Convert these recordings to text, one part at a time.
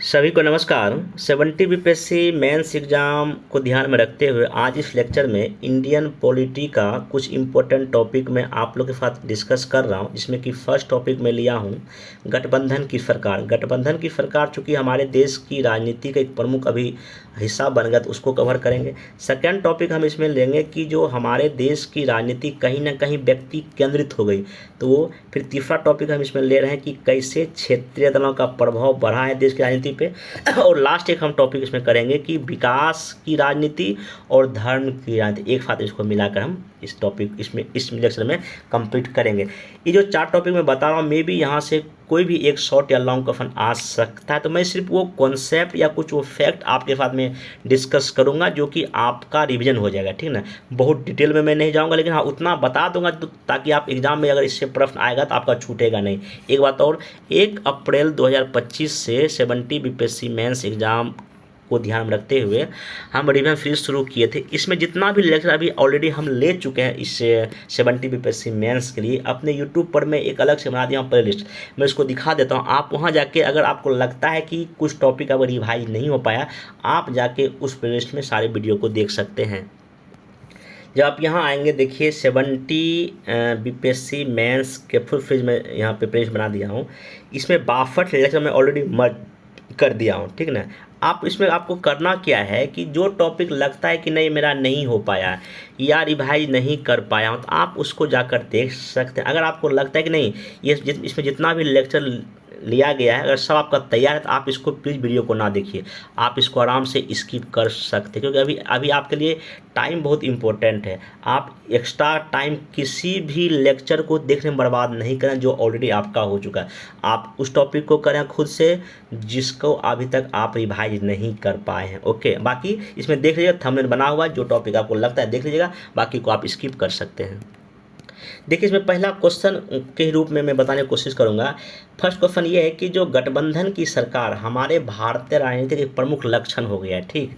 सभी को नमस्कार। 70 बीपीएससी मेंस एग्ज़ाम को ध्यान में रखते हुए आज इस लेक्चर में इंडियन पॉलिटी का कुछ इम्पोर्टेंट टॉपिक मैं आप लोग के साथ डिस्कस कर रहा हूं, जिसमें कि फर्स्ट टॉपिक मैं लिया हूं गठबंधन की सरकार। गठबंधन की सरकार चूँकि हमारे देश की राजनीति का एक प्रमुख अभी हिस्सा बन गया, तो उसको कवर करेंगे। सेकेंड टॉपिक हम इसमें लेंगे कि जो हमारे देश की राजनीति कहीं ना कहीं व्यक्ति केंद्रित हो गई, तो फिर तीसरा टॉपिक हम इसमें ले रहे हैं कि कैसे क्षेत्रीय दलों का प्रभाव बढ़ा है देश की राजनीति पे। और लास्ट एक हम टॉपिक इसमें करेंगे कि विकास की राजनीति और धर्म की राजनीति, एक साथ इसको मिलाकर हम इस टॉपिक इस लेक्चर में कंप्लीट करेंगे। ये जो 4 टॉपिक मैं बता रहा हूँ, मे बी यहाँ से कोई भी एक शॉर्ट या लॉन्ग क्वेश्चन आ सकता है, तो मैं सिर्फ वो कॉन्सेप्ट या कुछ वो फैक्ट आपके साथ में डिस्कस करूँगा जो कि आपका रिवीजन हो जाएगा, ठीक ना। बहुत डिटेल में मैं नहीं जाऊँगा, लेकिन हाँ उतना बता दूंगा तो ताकि आप एग्जाम में अगर इससे प्रश्न आएगा तो आपका छूटेगा नहीं। एक बात और, 1 अप्रैल 2025 से 70 बीपीएससी मेंस एग्जाम को ध्यान में रखते हुए हम रिवीजन सीरीज शुरू किए थे। इसमें जितना भी लेक्चर अभी ऑलरेडी हम ले चुके हैं इस 70 बीपीएससी मेंस के लिए, अपने यूट्यूब पर मैं एक अलग से बना दिया हूँ प्ले लिस्ट, मैं उसको दिखा देता हूँ। आप वहाँ जाके अगर आपको लगता है कि कुछ टॉपिक अब रिवाइज नहीं हो पाया, आप जाके उस प्ले लिस्ट में सारे वीडियो को देख सकते हैं। जब आप यहाँ आएंगे, देखिए 70 बीपीएससी मेंस के फुल फ्रेज में यहाँ पे पेज बना दिया हूँ। इसमें 62 लेक्चर मैं ऑलरेडी मर्ज कर दिया हूँ, ठीक ना। आप इसमें आपको करना क्या है कि जो टॉपिक लगता है कि नहीं मेरा नहीं हो पाया या रिवाइज नहीं कर पाया हूँ, तो आप उसको जाकर देख सकते हैं। अगर आपको लगता है कि नहीं ये इसमें जितना भी लेक्चर लिया गया है अगर सब आपका तैयार है, तो आप इसको प्लीज़ वीडियो को ना देखिए, आप इसको आराम से स्किप कर सकते हैं, क्योंकि अभी आपके लिए टाइम बहुत इंपॉर्टेंट है। आप एक्स्ट्रा टाइम किसी भी लेक्चर को देखने में बर्बाद नहीं करें जो ऑलरेडी आपका हो चुका है। आप उस टॉपिक को करें खुद से जिसको अभी तक आप रिवाइज नहीं कर पाए हैं। ओके, बाकी इसमें देख लीजिएगा, थंबनेल बना हुआ, जो टॉपिक आपको लगता है देख लीजिएगा, बाकी को आप स्किप कर सकते हैं। देखिए, इसमें पहला क्वेश्चन के रूप में मैं बताने की कोशिश करूंगा। फर्स्ट क्वेश्चन ये है कि जो गठबंधन की सरकार हमारे भारतीय राजनीति के प्रमुख लक्षण हो गया है, ठीक,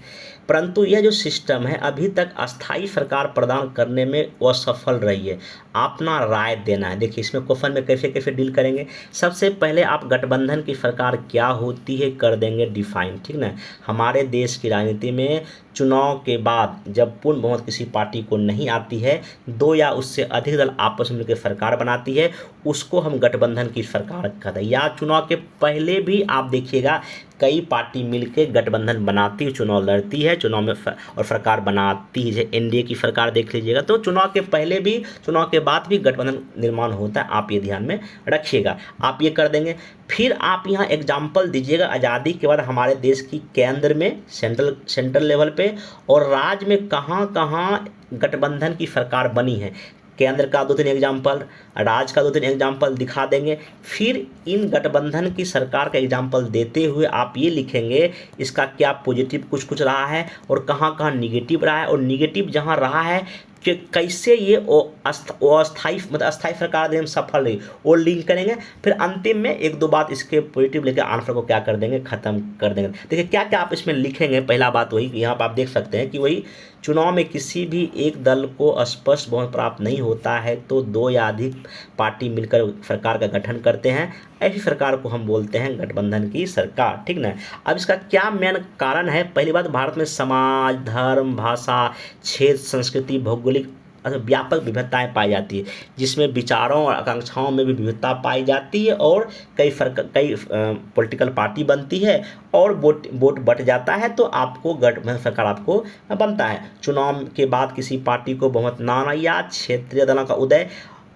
परंतु यह जो सिस्टम है अभी तक अस्थाई सरकार प्रदान करने में असफल रही है। अपना राय देना है। देखिए, इसमें क्वेश्चन में कैसे कैसे डील करेंगे। सबसे पहले आप गठबंधन की सरकार क्या होती है कर देंगे डिफाइन, ठीक ना। हमारे देश की राजनीति में चुनाव के बाद जब पूर्ण बहुमत किसी पार्टी को नहीं आती है, 2 या उससे अधिक दल आपस में मिलकर सरकार बनाती है, उसको हम गठबंधन की सरकार कहते हैं। या चुनाव के पहले भी आप देखिएगा कई पार्टी मिलकर गठबंधन बनाती है, चुनाव लड़ती है, चुनाव में और सरकार बनाती है। जैसे एनडीए की सरकार देख लीजिएगा, तो चुनाव के पहले भी चुनाव के बाद भी गठबंधन निर्माण होता है, आप ये ध्यान में रखिएगा। आप ये कर देंगे। फिर आप यहाँ एग्जाम्पल दीजिएगा आज़ादी के बाद हमारे देश की केंद्र में सेंट्रल लेवल पे और राज्य में कहाँ कहाँ गठबंधन की सरकार बनी है। केंद्र का 2-3 एग्जाम्पल, राज्य का 2-3 एग्जाम्पल दिखा देंगे। फिर इन गठबंधन की सरकार का एग्जाम्पल देते हुए आप ये लिखेंगे इसका क्या पॉजिटिव कुछ कुछ रहा है और कहाँ कहाँ निगेटिव रहा है, और निगेटिव जहाँ रहा है कि कैसे ये अस्थाई मतलब अस्थाई सरकार देने में सफल रही, वो लिंक करेंगे। फिर अंतिम में 1-2 बात इसके पॉजिटिव लेकर आंसर को क्या कर देंगे, ख़त्म कर देंगे। देखिए क्या क्या आप इसमें लिखेंगे। पहला बात वही, यहाँ पर आप देख सकते हैं कि वही चुनाव में किसी भी एक दल को स्पष्ट बहुमत प्राप्त नहीं होता है तो 2 या अधिक पार्टी मिलकर सरकार का गठन करते हैं, ऐसी सरकार को हम बोलते हैं गठबंधन की सरकार, ठीक ना। अब इसका क्या मेन कारण है। पहली बात, भारत में समाज, धर्म, भाषा, क्षेत्र, संस्कृति, भौगोलिक व्यापक विविधताएं पाई जाती है, जिसमें विचारों और आकांक्षाओं में भी विविधता पाई जाती है, और कई पॉलिटिकल पार्टी बनती है और वोट बट जाता है, तो आपको गठबंधन सरकार आपको बनता है। चुनाव के बाद किसी पार्टी को बहुमत ना आना या क्षेत्रीय दलों का उदय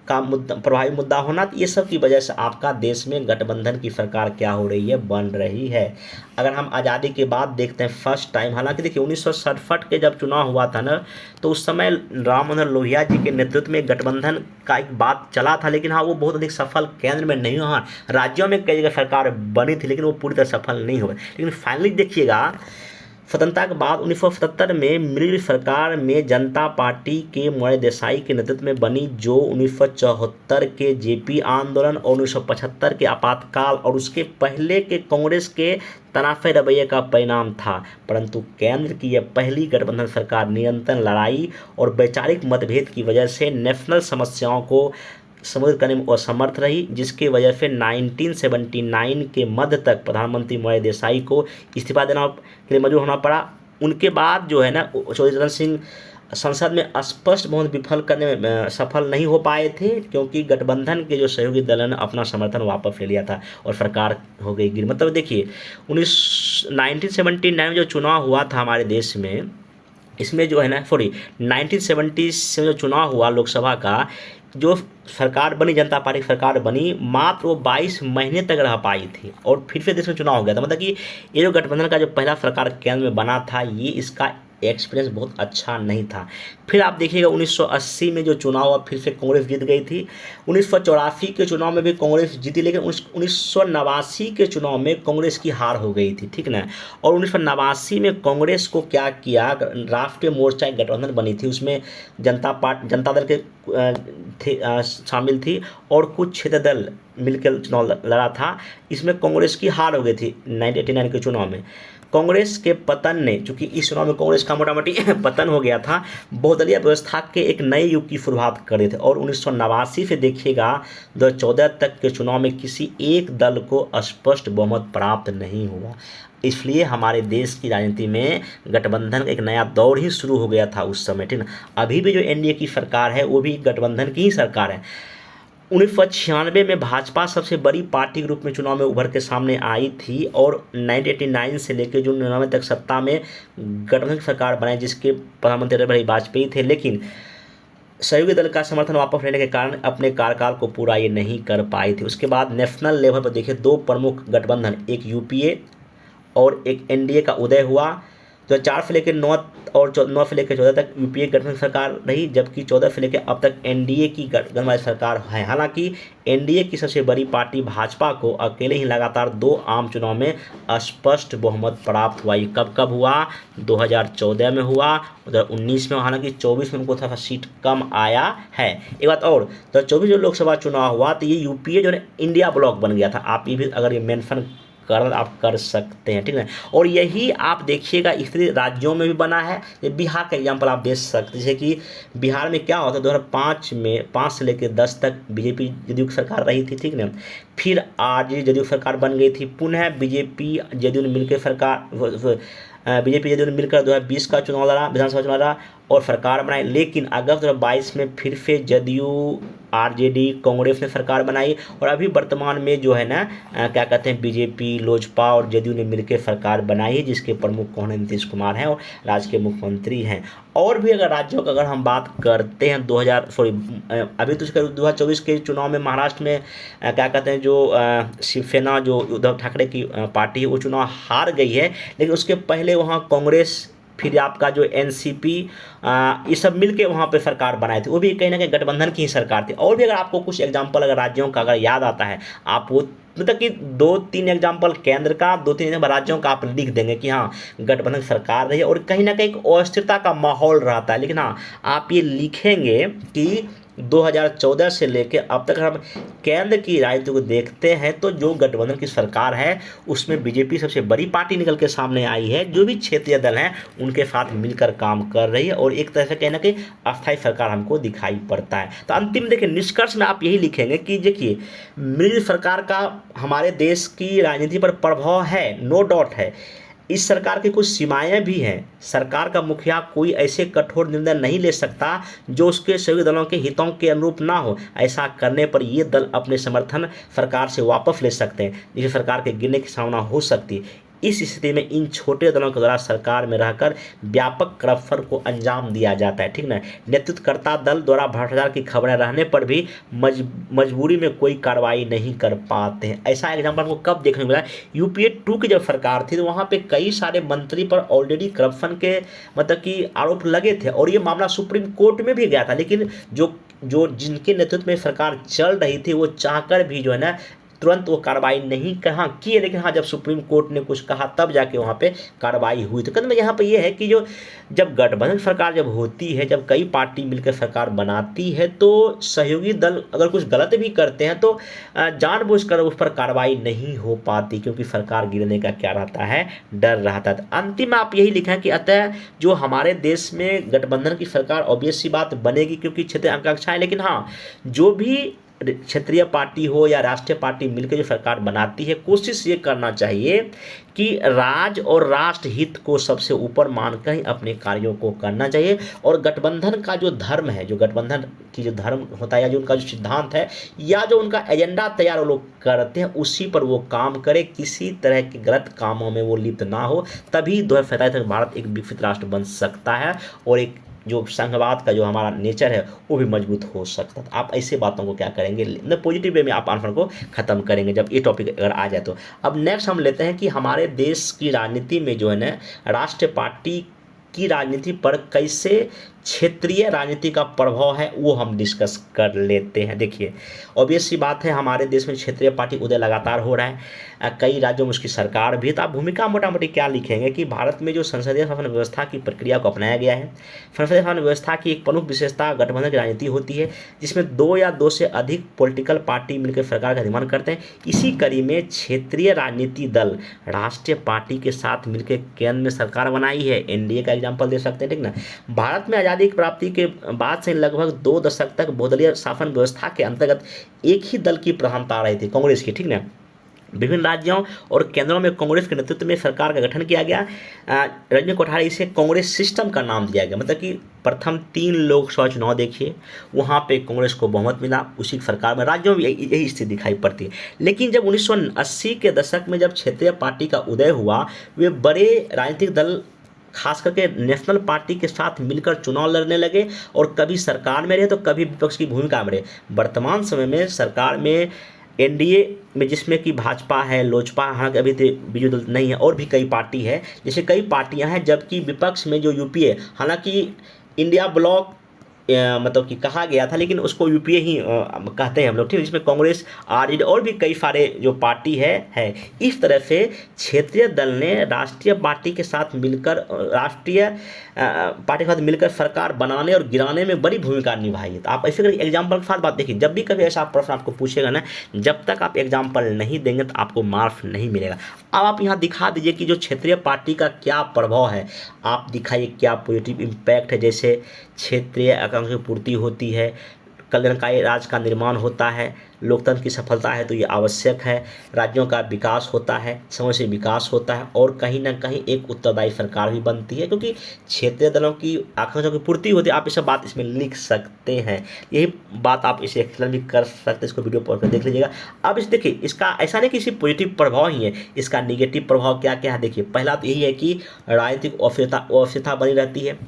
का प्रभावी मुद्दा होना, तो ये सब की वजह से आपका देश में गठबंधन की सरकार क्या हो रही है, बन रही है। अगर हम आज़ादी के बाद देखते हैं फर्स्ट टाइम, हालांकि देखिए 1967 के जब चुनाव हुआ था ना, तो उस समय राम मनोहर लोहिया जी के नेतृत्व में गठबंधन का एक बात चला था, लेकिन हाँ वो बहुत अधिक सफल केंद्र में नहीं हुआ। हाँ, राज्यों में कई जगह सरकार बनी थी, लेकिन वो पूरी तरह सफल नहीं हुआ। लेकिन फाइनली देखिएगा, स्वतंत्रता के बाद 1977 में मिली सरकार में जनता पार्टी के मोरारजी देसाई के नेतृत्व में बनी, जो 1974 के जेपी आंदोलन और 1975 के आपातकाल और उसके पहले के कांग्रेस के तनाफे रवैये का परिणाम था। परंतु केंद्र की यह पहली गठबंधन सरकार निरंतर लड़ाई और वैचारिक मतभेद की वजह से नेशनल समस्याओं को संबोधित करने में असमर्थ रही, जिसकी वजह से 1979 के मध्य तक प्रधानमंत्री मोरारजी देसाई को इस्तीफा देना के लिए मजबूर होना पड़ा। उनके बाद जो है ना चौधरी चरण सिंह संसद में स्पष्ट बहुमत विफल करने में सफल नहीं हो पाए थे, क्योंकि गठबंधन के जो सहयोगी दल ने अपना समर्थन वापस ले लिया था और सरकार हो गई गिर। मतलब देखिए 1979 में जो चुनाव हुआ था हमारे देश में, इसमें जो है ना 1970 से जो चुनाव हुआ लोकसभा का, जो सरकार बनी, जनता पार्टी की सरकार बनी, मात्र वो 22 महीने तक रह पाई थी और फिर से देश में चुनाव हो गया था। मतलब कि ये जो गठबंधन का जो पहला सरकार केंद्र में बना था, ये इसका एक्सपीरियंस बहुत अच्छा नहीं था। फिर आप देखिएगा 1980 में जो चुनाव हुआ, फिर से कांग्रेस जीत गई थी। 1984 के चुनाव में भी कांग्रेस जीती, लेकिन 1989 के चुनाव में कांग्रेस की हार हो गई थी, ठीक ना। और 1989 में कांग्रेस को क्या किया, राष्ट्रीय मोर्चा एक गठबंधन बनी थी, उसमें जनता दल के शामिल थी और कुछ क्षेत्र दल मिलकर चुनाव लड़ा था। इसमें कांग्रेस की हार हो गई थी 1989 के चुनाव में। कांग्रेस के पतन ने, चूंकि इस चुनाव में कांग्रेस का मोटा मोटी पतन हो गया था, बहुदलीय व्यवस्था के एक नए युग की शुरुआत कर रहे थे। और 1989 से देखिएगा 2014 तक के चुनाव में किसी एक दल को स्पष्ट बहुमत प्राप्त नहीं हुआ। इसलिए हमारे देश की राजनीति में गठबंधन का एक नया दौर ही शुरू हो गया था उस समय, ठीक ना। अभी भी जो एनडीए की सरकार है वो भी गठबंधन की ही सरकार है। 1996 में भाजपा सबसे बड़ी पार्टी के रूप में चुनाव में उभर के सामने आई थी और 1989 से लेकर जून 1999 तक सत्ता में गठबंधन की सरकार बनाई, जिसके प्रधानमंत्री अटल बिहारी वाजपेयी थे। लेकिन सहयोगी दल का समर्थन वापस लेने के कारण अपने कार्यकाल को पूरा ये नहीं कर पाई थी। उसके बाद नेशनल लेवल पर देखिए दो प्रमुख गठबंधन, एक यूपीए और एक एनडीए का उदय हुआ। 2004 से लेकर 9 से लेकर 14 तक यूपीए गठबंधन सरकार रही, जबकि 14 से लेकर अब तक एनडीए की गठबंधन वाली सरकार है। हालांकि एनडीए की सबसे बड़ी पार्टी भाजपा को अकेले ही लगातार 2 आम चुनाव में स्पष्ट बहुमत प्राप्त हुआ। ये कब हुआ, 2014 में हुआ, 2019 में, हालांकि 24 में उनको थोड़ा सीट कम आया है। एक बात और, 2024 जो लोकसभा चुनाव हुआ तो ये यूपीए जो है इंडिया ब्लॉक बन गया था। आप ये भी अगर ये मेंशन आप कर सकते हैं, ठीक है। और यही आप देखिएगा इस राज्यों में भी बना है। ये बिहार का एग्जाम्पल आप देख सकते हैं, जैसे कि बिहार में क्या होता है, 2005 में 5 से लेकर 10 तक बीजेपी जदयू की सरकार रही थी, ठीक ना। फिर आरजेडी जदयू सरकार बन गई थी, पुनः बीजेपी जदयू ने मिलकर सरकार बीजेपी जदयू ने मिलकर 2020 का चुनाव लड़ा, विधानसभा चुनाव लड़ा और सरकार बनाई। लेकिन अगस्त 2022 में फिर से जदयू, आरजेडी, कांग्रेस ने सरकार बनाई और अभी वर्तमान में जो है ना क्या कहते हैं, बीजेपी, लोजपा और जदयू ने मिलकर सरकार बनाई है, जिसके प्रमुख कौन है, नीतीश कुमार हैं और राज्य के मुख्यमंत्री हैं। और भी अगर राज्यों की अगर हम बात करते हैं, अभी तो 2024 के चुनाव में महाराष्ट्र में क्या कहते हैं, जो शिवसेना जो उद्धव ठाकरे की पार्टी है वो चुनाव हार गई है। लेकिन उसके पहले वहाँ कांग्रेस, फिर आपका जो एनसीपी, ये सब मिलके वहाँ पे सरकार बनाई थी, वो भी कहीं ना कहीं गठबंधन की ही सरकार थी। और भी अगर आपको कुछ एग्जांपल अगर राज्यों का अगर याद आता है, आप वो मतलब कि 2-3 एग्जांपल केंद्र का, 2-3 एग्जांपल राज्यों का आप लिख देंगे कि हाँ गठबंधन सरकार रही है और कहीं ना कहीं अस्थिरता का माहौल रहता है। लेकिन हाँ आप ये लिखेंगे कि 2014 से लेकर अब तक हम केंद्र की राजनीति को देखते हैं तो जो गठबंधन की सरकार है उसमें बीजेपी सबसे बड़ी पार्टी निकल के सामने आई है, जो भी क्षेत्रीय दल हैं उनके साथ मिलकर काम कर रही है और एक तरह से कहना कि अस्थायी सरकार हमको दिखाई पड़ता है। तो अंतिम देखिए निष्कर्ष में आप यही लिखेंगे कि देखिए मिल सरकार का हमारे देश की राजनीति पर प्रभाव है, नो डाउट है। इस सरकार की कुछ सीमाएं भी हैं। सरकार का मुखिया कोई ऐसे कठोर निर्णय नहीं ले सकता जो उसके सभी दलों के हितों के अनुरूप ना हो। ऐसा करने पर ये दल अपने समर्थन सरकार से वापस ले सकते हैं, जिससे सरकार के गिरने की संभावना हो सकती है। इस स्थिति में इन छोटे दलों के द्वारा सरकार में रहकर व्यापक करप्शन को अंजाम दिया जाता है, ठीक ना। नेतृत्वकर्ता दल द्वारा भ्रष्टाचार की खबरें रहने पर भी मजबूरी में कोई कार्रवाई नहीं कर पाते हैं। ऐसा एग्जाम्पल हमको कब देखने को मिला, यूपीए 2 की जब सरकार थी तो वहाँ पे कई सारे मंत्री पर ऑलरेडी करप्शन के मतलब कि आरोप लगे थे और ये मामला सुप्रीम कोर्ट में भी गया था। लेकिन जो जिनके नेतृत्व में सरकार चल रही थी वो चाहकर भी जो है ना तुरंत वो कार्रवाई नहीं की है। लेकिन हाँ जब सुप्रीम कोर्ट ने कुछ कहा तब जाके वहाँ पे कार्रवाई हुई। तो कहते हैं यहाँ पे ये है कि जो जब गठबंधन सरकार जब होती है, जब कई पार्टी मिलकर सरकार बनाती है तो सहयोगी दल अगर कुछ गलत भी करते हैं तो जानबूझकर उस पर कार्रवाई नहीं हो पाती, क्योंकि सरकार गिरने का क्या रहता है, डर रहता है। अंतिम में आप यही लिखें कि अतः जो हमारे देश में गठबंधन की सरकार ऑब्वियस सी बात बनेगी क्योंकि क्षेत्रीय आकांक्षा है। लेकिन हाँ जो भी क्षेत्रीय पार्टी हो या राष्ट्रीय पार्टी मिलकर जो सरकार बनाती है, कोशिश ये करना चाहिए कि राज्य और राष्ट्र हित को सबसे ऊपर मानकर ही अपने कार्यों को करना चाहिए। और गठबंधन का जो धर्म है, जो गठबंधन की जो धर्म होता है या जो उनका जो सिद्धांत है या जो उनका एजेंडा तैयार वो लोग करते हैं, उसी पर वो काम करे, किसी तरह के गलत कामों में वो लिप्त ना हो। तभी 2047 तक भारत एक विकसित राष्ट्र बन सकता है और एक जो संघवाद का जो हमारा नेचर है वो भी मजबूत हो सकता है। आप ऐसे बातों को क्या करेंगे, मतलब पॉजिटिव वे में आप आंसर को ख़त्म करेंगे जब ये टॉपिक अगर आ जाए तो। अब नेक्स्ट हम लेते हैं कि हमारे देश की राजनीति में जो है ना, राष्ट्रीय पार्टी की राजनीति पर कैसे क्षेत्रीय राजनीति का प्रभाव है वो हम डिस्कस कर लेते हैं। देखिए, ऑब्वियस सी बात है, हमारे देश में क्षेत्रीय पार्टी उदय लगातार हो रहा है, कई राज्यों में उसकी सरकार भी है। तो आप भूमिका मोटा मोटी क्या लिखेंगे कि भारत में जो संसदीय शासन व्यवस्था की प्रक्रिया को अपनाया गया है। संसदीय शासन व्यवस्था की एक प्रमुख विशेषता गठबंधन की राजनीति होती है, जिसमें 2 या 2 से अधिक पॉलिटिकल पार्टी मिलकर सरकार का निर्माण करते हैं। इसी कड़ी में क्षेत्रीय राजनीति दल राष्ट्रीय पार्टी के साथ मिलकर केंद्र में सरकार बनाई है। एनडीए का एग्जाम्पल दे सकते हैं, ठीक ना। भारत में आज़ादी की प्राप्ति के बाद से लगभग 2 दशक तक बहुदलीय शासन व्यवस्था के अंतर्गत एक ही दल की प्रधानता रही थी, कांग्रेस की, ठीक ना। विभिन्न राज्यों और केंद्रों में कांग्रेस के नेतृत्व में सरकार का गठन किया गया। रजनी कोठारी इसे कांग्रेस सिस्टम का नाम दिया गया, मतलब कि प्रथम 3 लोकसभा चुनाव देखिए, वहाँ पे कांग्रेस को बहुमत मिला, उसी सरकार में राज्यों में यही स्थिति दिखाई पड़ती है। लेकिन जब 1980 के दशक में जब क्षेत्रीय पार्टी का उदय हुआ, वे बड़े राजनीतिक दल खास करके नेशनल पार्टी के साथ मिलकर चुनाव लड़ने लगे और कभी सरकार में रहे तो कभी विपक्ष की भूमिका में रहे। वर्तमान समय में सरकार में एनडीए में जिसमें कि भाजपा है, लोजपा, हालांकि अभी तो बीजू दल नहीं है, और भी कई पार्टी है, जैसे कई पार्टियां हैं। जबकि विपक्ष में जो यूपीए, हालांकि इंडिया ब्लॉक मतलब कि कहा गया था, लेकिन उसको यूपीए ही कहते हैं हम लोग, ठीक है, जिसमें कांग्रेस, आरजेडी और भी कई सारे जो पार्टी है। इस तरह से क्षेत्रीय दल ने राष्ट्रीय पार्टी के साथ मिलकर सरकार बनाने और गिराने में बड़ी भूमिका निभाई है। तो आप ऐसे करें एग्जाम्पल के साथ बात देखिए, जब भी कभी ऐसा प्रश्न आपको पूछेगा ना, जब तक आप एग्जाम्पल नहीं देंगे तो आपको मार्क्स नहीं मिलेगा। अब आप यहाँ दिखा दीजिए कि जो क्षेत्रीय पार्टी का क्या प्रभाव है, आप दिखाइए क्या पॉजिटिव इम्पैक्ट है। जैसे क्षेत्रीय आकांक्षा की पूर्ति होती है, कल्याणकारी राज्य का निर्माण होता है, लोकतंत्र की सफलता है तो ये आवश्यक है, राज्यों का विकास होता है, समय से विकास होता है, और कहीं ना कहीं एक उत्तरदायी सरकार भी बनती है, क्योंकि क्षेत्रीय दलों की आकांक्षाओं की पूर्ति होती है। आप ये बात इसमें लिख सकते हैं, यही बात आप इसे एक्सप्लेन भी कर सकते हैं, इसको वीडियो पढ़ कर देख लीजिएगा। अब इस देखिए, इसका ऐसा नहीं कि सिर्फ पॉजिटिव प्रभाव ही है, इसका निगेटिव प्रभाव क्या क्या है। देखिए, पहला तो यही है कि राजनीतिक अस्थिरता बनी रहती है,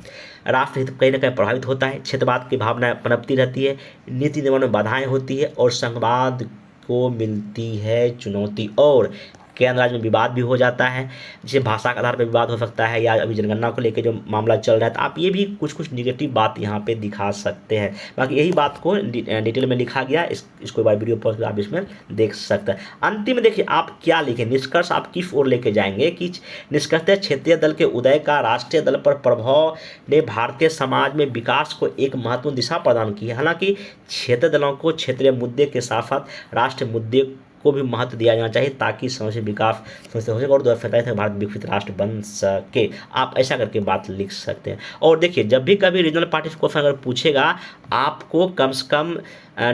राष्ट्रहित कहीं ना कहीं प्रभावित होता है, क्षेत्रवाद की भावना पनपती रहती है, नीति निर्माण में बाधाएं होती है और संघवाद को मिलती है चुनौती, और केंद्र राज्य में विवाद भी हो जाता है, जैसे भाषा के आधार पर विवाद हो सकता है, या अभी जनगणना को लेकर जो मामला चल रहा है। तो आप ये भी कुछ निगेटिव बात यहाँ पे दिखा सकते हैं। बाकी यही बात को डिटेल में लिखा गया, इसको एक बार वीडियो पॉज कर आप इसमें देख सकते हैं। अंतिम में देखिए आप क्या लिखें, निष्कर्ष आप किस ओर लेके जाएंगे कि निष्कर्षतः क्षेत्रीय दल के उदय का राष्ट्रीय दल पर प्रभाव ने भारतीय समाज में विकास को एक महत्वपूर्ण दिशा प्रदान की है। हालांकि क्षेत्रीय दलों को क्षेत्रीय मुद्दे के साथ साथ राष्ट्रीय मुद्दे को भी महत्व दिया जाना चाहिए, ताकि समय से विकास हो सके और 2047 तक भारत विकसित राष्ट्र बन सके। आप ऐसा करके बात लिख सकते हैं। और देखिए, जब भी कभी रीजनल पार्टी से क्वेश्चन अगर पूछेगा, आपको कम से कम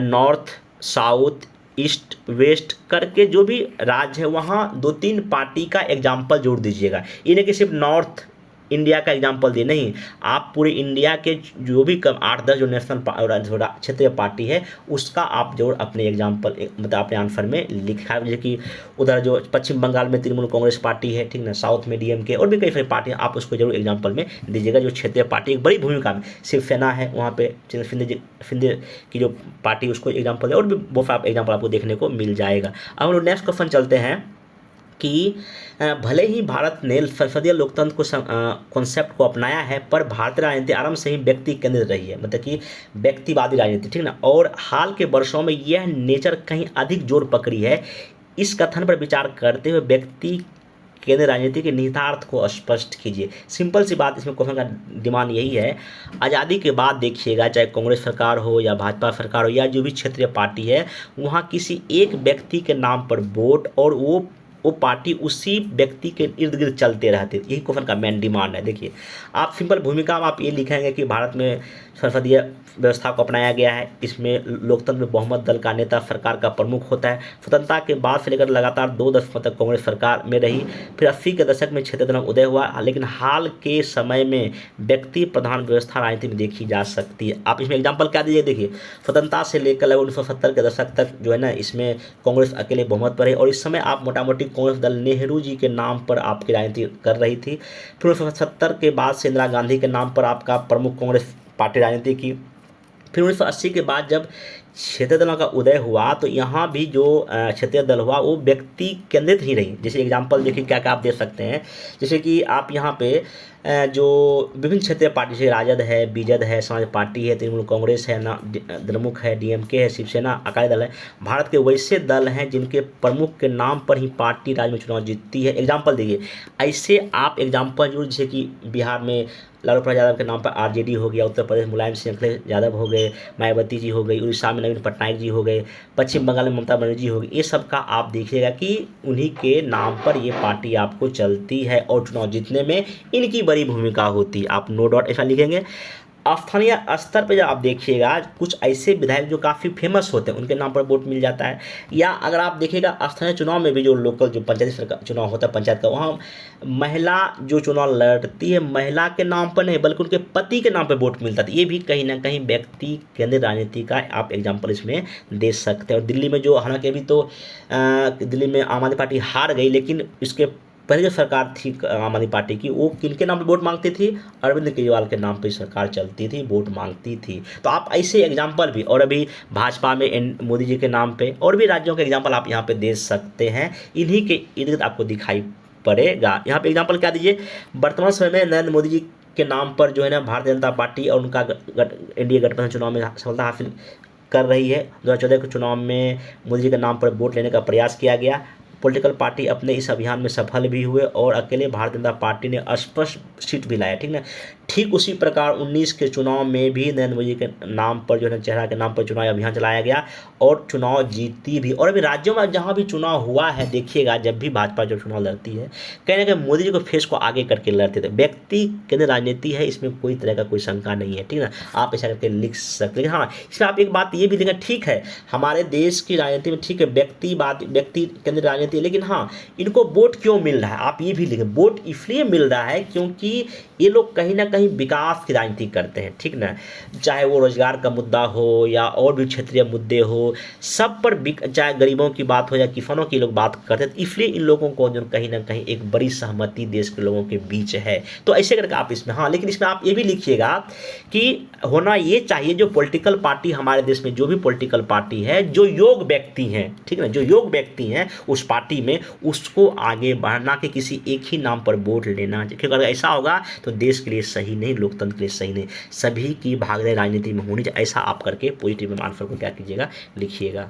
नॉर्थ, साउथ, ईस्ट, वेस्ट करके जो भी राज्य है वहाँ 2-3 पार्टी का एग्जाम्पल जोड़ दीजिएगा। ये नहीं कि सिर्फ नॉर्थ इंडिया का एग्जाम्पल दिए, नहीं, आप पूरे इंडिया के जो भी कम 8-10 जो नेशनल क्षेत्रीय पार्टी है उसका आप जरूर अपने एग्जाम्पल मतलब अपने आंसर में लिखा है। जैसे कि उधर जो पश्चिम बंगाल में तृणमूल कांग्रेस पार्टी है, ठीक ना, साउथ में डीएमके और भी कई सारी पार्टियाँ, आप उसको जरूर एग्जाम्पल में दीजिएगा। जो क्षेत्रीय पार्टी एक बड़ी भूमिका में, शिवसेना है वहाँ पे, शिंदे की जो पार्टी, उसको एग्जाम्पल है, और भी बहुत सारा एग्जाम्पल आपको देखने को मिल जाएगा। अब हम लोग नेक्स्ट क्वेश्चन चलते हैं कि भले ही भारत ने संसदीय लोकतंत्र को कॉन्सेप्ट को अपनाया है, पर भारतीय राजनीति आरंभ से ही व्यक्ति केंद्रित रही है, मतलब कि व्यक्तिवादी राजनीति, ठीक ना। और हाल के वर्षों में यह नेचर कहीं अधिक जोर पकड़ी है। इस कथन पर विचार करते हुए व्यक्ति केंद्रीय राजनीति के निहितार्थ को स्पष्ट कीजिए। सिंपल सी बात, इसमें क्वेश्चन का डिमांड यही है। आज़ादी के बाद देखिएगा, चाहे कांग्रेस सरकार हो या भाजपा सरकार हो या जो भी क्षेत्रीय पार्टी है, वहाँ किसी एक व्यक्ति के नाम पर वोट और वो वो पार्टी उसी व्यक्ति के इर्द गिर्द चलते रहते। यही क्वेश्चन का मेन डिमांड है। देखिए आप सिंपल भूमिका में आप ये लिखेंगे कि भारत में संसदीय व्यवस्था को अपनाया गया है। इसमें लोकतंत्र में बहुमत दल का नेता सरकार का प्रमुख होता है। स्वतंत्रता के बाद से लेकर लगातार 2 दशकों तक कांग्रेस सरकार में रही। फिर 80 के दशक में क्षेत्रीय दलों का उदय हुआ, लेकिन हाल के समय में व्यक्ति प्रधान व्यवस्था राजनीति में देखी जा सकती है। आप इसमें एग्जाम्पल क्या दीजिए। देखिए स्वतंत्रता से लेकर लगभग 1970 के दशक तक जो है ना, इसमें कांग्रेस अकेले बहुमत पर है और इस समय आप मोटा मोटी कांग्रेस दल नेहरू जी के नाम पर आपकी राजनीति कर रही थी। फिर 1970 के बाद से इंदिरा गांधी के नाम पर आपका प्रमुख कांग्रेस पार्टी राजनीति की। फिर 1980 के बाद जब क्षेत्रीय दलों का उदय हुआ तो यहाँ भी जो क्षेत्रीय दल हुआ वो व्यक्ति केंद्रित ही रही। जैसे एग्जांपल देखिए क्या क्या आप दे सकते हैं। जैसे कि आप यहाँ पे जो विभिन्न क्षेत्रीय पार्टी से राजद है, बीजेड है, समाज पार्टी है, तृणमूल कांग्रेस है, द्रमुक है, डीएमके है, शिवसेना, अकाली दल है, भारत के वैसे दल हैं जिनके प्रमुख के नाम पर ही पार्टी राज्य में चुनाव जीतती है। एग्जाम्पल देखिए ऐसे आप एग्जाम्पल जरूर, जैसे कि बिहार में लालू प्रसाद यादव के नाम पर आरजेडी हो गया, उत्तर प्रदेश मुलायम सिंह अखिलेश यादव हो गए, मायावती जी हो गई, उड़ीसा में नवीन पटनायक जी हो गए, पश्चिम बंगाल में ममता बनर्जी हो गई। ये सब का आप देखिएगा कि उन्हीं के नाम पर ये पार्टी आपको चलती है और चुनाव जीतने में इनकी बड़ी भूमिका होती है। आप नो डाउट ऐसा लिखेंगे। स्थानीय स्तर पर जब आप देखिएगा कुछ ऐसे विधायक जो काफ़ी फेमस होते हैं उनके नाम पर वोट मिल जाता है। या अगर आप देखिएगा स्थानीय चुनाव में भी जो लोकल जो पंचायती सरकार चुनाव होता है पंचायत का, वहाँ महिला जो चुनाव लड़ती है महिला के नाम पर नहीं बल्कि उनके पति के नाम पर वोट मिलता है। ये भी कहीं ना कहीं व्यक्ति केंद्रित राजनीति का आप एग्जाम्पल इसमें दे सकते हैं। और दिल्ली में जो हालांकि अभी तो दिल्ली में आम आदमी पार्टी हार गई, लेकिन इसके पहले जो सरकार थी आम आदमी पार्टी की वो किनके नाम पे वोट मांगती थी? अरविंद केजरीवाल के नाम पे सरकार चलती थी, वोट मांगती थी। तो आप ऐसे एग्जाम्पल भी, और अभी भाजपा में मोदी जी के नाम पे और भी राज्यों के एग्जाम्पल आप यहाँ पे दे सकते हैं। इन्हीं के इर्द गिर्द आपको दिखाई पड़ेगा। यहाँ पे एग्जाम्पल क्या दीजिए, वर्तमान समय में नरेंद्र मोदी जी के नाम पर जो है ना भारतीय जनता पार्टी और उनका एनडीए गठबंधन चुनाव में सफलता हासिल कर रही है। 2014 के चुनाव में मोदी जी के नाम पर वोट लेने का प्रयास किया गया। पॉलिटिकल पार्टी अपने इस अभियान में सफल भी हुए और अकेले भारतीय जनता पार्टी ने स्पष्ट सीट भी लाया। ठीक ना। ठीक उसी प्रकार 19 के चुनाव में भी नरेंद्र मोदी के नाम पर जो है चेहरा के नाम पर चुनाव अभियान चलाया गया और चुनाव जीती भी। और अभी राज्यों में जहाँ भी चुनाव हुआ है देखिएगा, जब भी भाजपा जो चुनाव लड़ती है कहीं ना कहीं मोदी जी को फेस को आगे करके लड़ते थे। व्यक्ति केंद्रित राजनीति है, इसमें कोई तरह का कोई शंका नहीं है। ठीक ना, आप ऐसा करके लिख सकते हैं। हाँ, इसमें आप एक बात ये भी लिखें, ठीक है हमारे देश की राजनीति में ठीक है व्यक्ति केंद्रित राजनीति, लेकिन हाँ इनको वोट क्यों मिल रहा है? आप ये भी लिखें, वोट इसलिए मिल रहा है क्योंकि ये लोग कहीं ना कहीं विकास की राजनीति करते हैं। ठीक ना, चाहे वो रोजगार का मुद्दा हो या और भी क्षेत्रीय मुद्दे हो, सब पर चाहे गरीबों की बात हो या किसानों की लोग बात करते हैं। इसलिए इन लोगों को जो कहीं ना कहीं एक बड़ी सहमति देश के लोगों के बीच है। तो ऐसे करके आप इसमें, हाँ लेकिन इसमें आप ये भी लिखिएगा कि होना ये चाहिए जो पॉलिटिकल पार्टी हमारे देश में जो भी पॉलिटिकल पार्टी है जो योग्य व्यक्ति हैं, ठीक है ना, जो योग्य व्यक्ति हैं उस पार्टी में उसको आगे बढ़ना के किसी एक ही नाम पर वोट लेना, क्योंकि अगर ऐसा होगा तो देश के लिए सही नहीं, लोकतंत्र के लिए सही नहीं। सभी की भागीदारी राजनीति में होनी चाहिए। ऐसा आप करके पॉजिटिव आंसर को क्या कीजिएगा, लिखिएगा।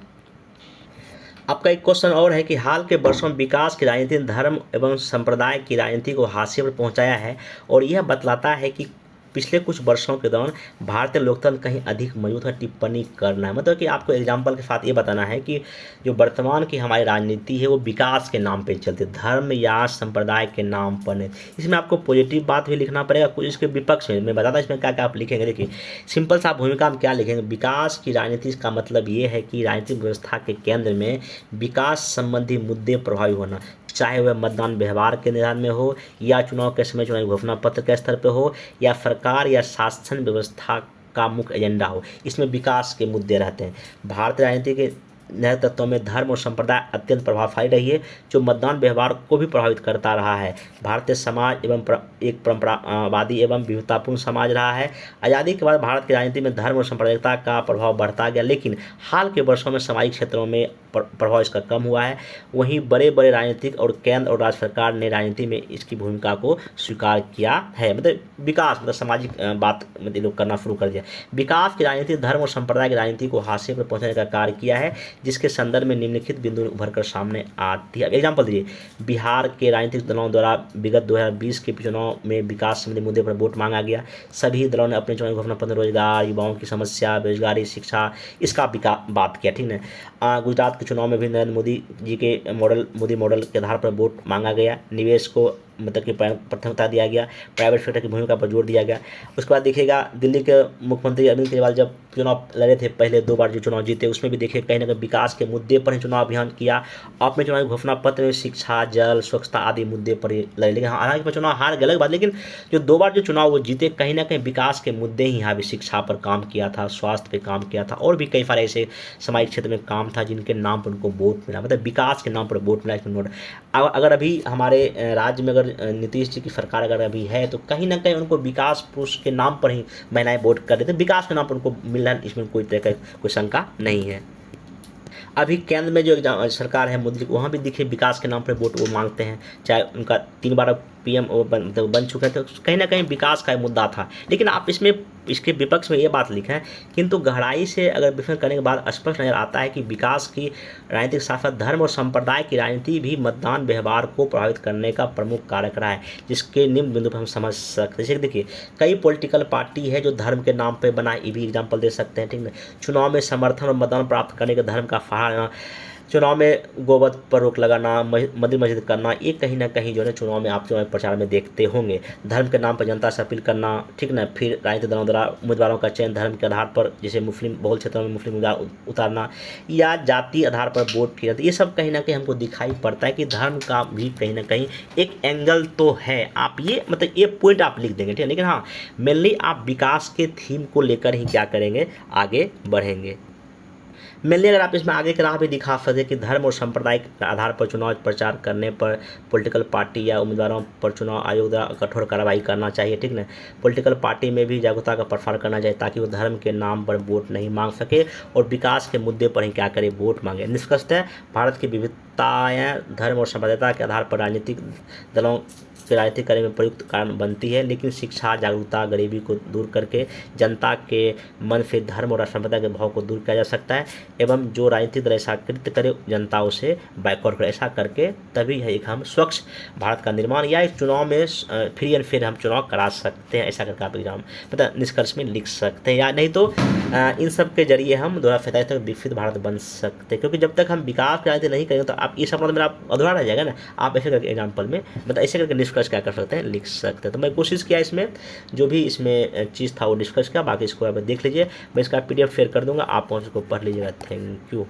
आपका एक क्वेश्चन और है कि हाल के वर्षों में विकास की राजनीति ने धर्म एवं संप्रदाय की राजनीति को हाशिए पर पहुंचाया है और यह बतलाता है कि पिछले कुछ वर्षों के दौरान भारतीय लोकतंत्र कहीं अधिक मजबूत है। टिप्पणी करना है मतलब कि आपको एग्जाम्पल के साथ ये बताना है कि जो वर्तमान की हमारी राजनीति है वो विकास के नाम पे चलती है, धर्म या संप्रदाय के नाम पर नहीं। इसमें आपको पॉजिटिव बात भी लिखना पड़ेगा, कुछ इसके विपक्ष में मैं बताता इसमें क्या क्या आप लिखेंगे। देखिए सिंपल सा भूमिका में क्या लिखेंगे, विकास की राजनीति का मतलब ये है कि राजनीतिक व्यवस्था के केंद्र में विकास संबंधी मुद्दे प्रभावी होना, चाहे वह मतदान व्यवहार के निदान में हो या चुनाव के समय चुनावी घोषणा पत्र के स्तर पर हो या सरकार या शासन व्यवस्था का मुख्य एजेंडा हो, इसमें विकास के मुद्दे रहते हैं। भारतीय राजनीति के नए तत्वों में धर्म और संप्रदाय अत्यंत प्रभावशाली रही है जो मतदान व्यवहार को भी प्रभावित करता रहा है। भारतीय समाज एवं एक परंपरावादी एवं विविधतापूर्ण समाज रहा है। आज़ादी के बाद भारत की राजनीति में धर्म और सांप्रदायिकता का प्रभाव बढ़ता गया, लेकिन हाल के वर्षों में सामाजिक क्षेत्रों में प्रभाव इसका कम हुआ है। वहीं बड़े बड़े राजनीतिक और केंद्र और राज्य सरकार ने राजनीति में इसकी भूमिका को स्वीकार किया है। मतलब विकास मतलब सामाजिक बात मतलब लोग करना शुरू कर दिया। विकास की राजनीति धर्म और संप्रदाय की राजनीति को हाशिए पर पहुंचाने का कार्य किया है, जिसके संदर्भ में निम्नलिखित बिंदु उभर कर सामने आती है। एग्जाम्पल दीजिए, बिहार के राजनीतिक दलों द्वारा विगत 2020 के चुनाव में विकास संबंधी मुद्दे पर वोट मांगा गया। सभी दलों ने अपने चुनावी घोषणा पत्र रोजगार, युवाओं की समस्या, बेरोजगारी, शिक्षा, इसका बात किया। ठीक है। गुजरात के चुनाव में भी नरेंद्र मोदी जी के मोदी मॉडल के आधार पर वोट मांगा गया, निवेश को मतलब कि प्राथमिकता दिया गया, प्राइवेट सेक्टर की भूमिका पर जोर दिया गया। उसके बाद देखिएगा दिल्ली के मुख्यमंत्री अरविंद केजरीवाल जब चुनाव लड़े थे, पहले 2 बार जो चुनाव जीते, उसमें भी देखिए कहीं ना कहीं विकास के मुद्दे पर ही चुनाव अभियान किया। अपने चुनावी घोषणा पत्र में शिक्षा, जल, स्वच्छता आदि मुद्दे पर ही लड़े। लेकिन हालांकि चुनाव हार गए अलग बात, लेकिन जो 2 बार जो चुनाव वो जीते, कहीं ना कहीं विकास के मुद्दे ही यहाँ भी शिक्षा पर काम किया था, स्वास्थ्य पे काम किया था, और भी कई सारे ऐसे सामाजिक क्षेत्र में काम था जिनके नाम पर उनको वोट मिला, मतलब विकास के नाम पर वोट मिला। इसमें अगर अभी हमारे राज्य में अगर नीतीश जी की सरकार अगर अभी है, तो कहीं ना कहीं उनको विकास पुरुष के नाम पर ही महिलाएं वोट कर रही थी, विकास के नाम पर उनको मिल रहा है, इसमें कोई तरह का कोई शंका नहीं है। अभी केंद्र में जो सरकार है मोदी, वहाँ भी देखिए विकास के नाम पर वोट वो मांगते हैं, चाहे उनका 3 बार पीएम बन चुके हैं, तो कहीं ना कहीं विकास का मुद्दा था। लेकिन आप इसमें इसके विपक्ष में ये बात लिखा है, किंतु गहराई से अगर विश्लेषण करने के बाद स्पष्ट नजर आता है कि विकास की राजनीतिक साथ साथ धर्म और संप्रदाय की राजनीति भी मतदान व्यवहार को प्रभावित करने का प्रमुख कारक रहा है, जिसके निम्न बिंदु पर हम समझ सकते हैं। जैसे देखिए कई पॉलिटिकल पार्टी है जो धर्म के नाम पर बना, ये भी एग्जाम्पल दे सकते हैं, ठीक है। चुनाव में समर्थन और मतदान प्राप्त करने के धर्म का सहारा, चुनाव में गोवध पर रोक लगाना, मंदिर मस्जिद करना, ये कहीं ना कहीं जो है चुनाव में आप चुनाव प्रचार में देखते होंगे। धर्म के नाम पर जनता से अपील करना, ठीक ना। फिर राजनीतिक दलों द्वारा उम्मीदवारों का चयन धर्म के आधार पर, जैसे मुस्लिम बहुल क्षेत्रों में मुस्लिम उम्मीदवार उतारना या जाति आधार पर वोट किया, तो ये सब कहीं ना कहीं हमको दिखाई पड़ता है कि धर्म का भी कहीं ना कहीं एक एंगल तो है। आप ये मतलब ये पॉइंट आप लिख देंगे, ठीक है। लेकिन हाँ, मेनली आप विकास के थीम को लेकर ही क्या करेंगे, आगे बढ़ेंगे। मेनली अगर आप इसमें आगे की राह भी दिखा सकते कि धर्म और संप्रदाय के आधार पर चुनाव प्रचार करने पर पॉलिटिकल पार्टी या उम्मीदवारों पर चुनाव आयोग द्वारा कठोर कार्रवाई करना चाहिए, ठीक ना। पॉलिटिकल पार्टी में भी जागरूकता का प्रसार करना चाहिए ताकि वो धर्म के नाम पर वोट नहीं मांग सके और विकास के मुद्दे पर ही क्या करे, वोट मांगे। निष्कर्षतः भारत की विविधताएँ धर्म और संप्रदायता के आधार पर राजनीतिक दलों के राजनीतिक कार्य में प्रयुक्त कारण बनती है, लेकिन शिक्षा, जागरूकता, गरीबी को दूर करके जनता के मन से धर्म और संप्रदाय के भाव को दूर किया जा सकता है। एवं जो राजनीतिक दल ऐसा कृत्य करे, जनता उसे बैकआउट करे। ऐसा करके तभी है एक हम स्वच्छ भारत का निर्माण या एक चुनाव में फ्री एंड फेयर हम चुनाव करा सकते हैं। ऐसा करके आप एग्जाम मतलब निष्कर्ष में लिख सकते हैं, या नहीं तो इन सब के जरिए हम 2047 तक विकसित भारत बन सकते हैं। क्योंकि जब तक हम विकास की राजनीति नहीं करेंगे तो आप ये सब मतलब मेरा अधूरा रह जाएगा ना। आप ऐसे करके एग्जाम्पल में मतलब ऐसे करके निष्कर्ष क्या कर सकते हैं, लिख सकते हैं। तो मैं कोशिश किया इसमें जो भी इसमें चीज़ था वो डिस्कस किया, बाकी इसको आप देख लीजिए। मैं इसका PDF शेयर कर दूंगा, आप उसको पढ़ लीजिएगा। Thank you.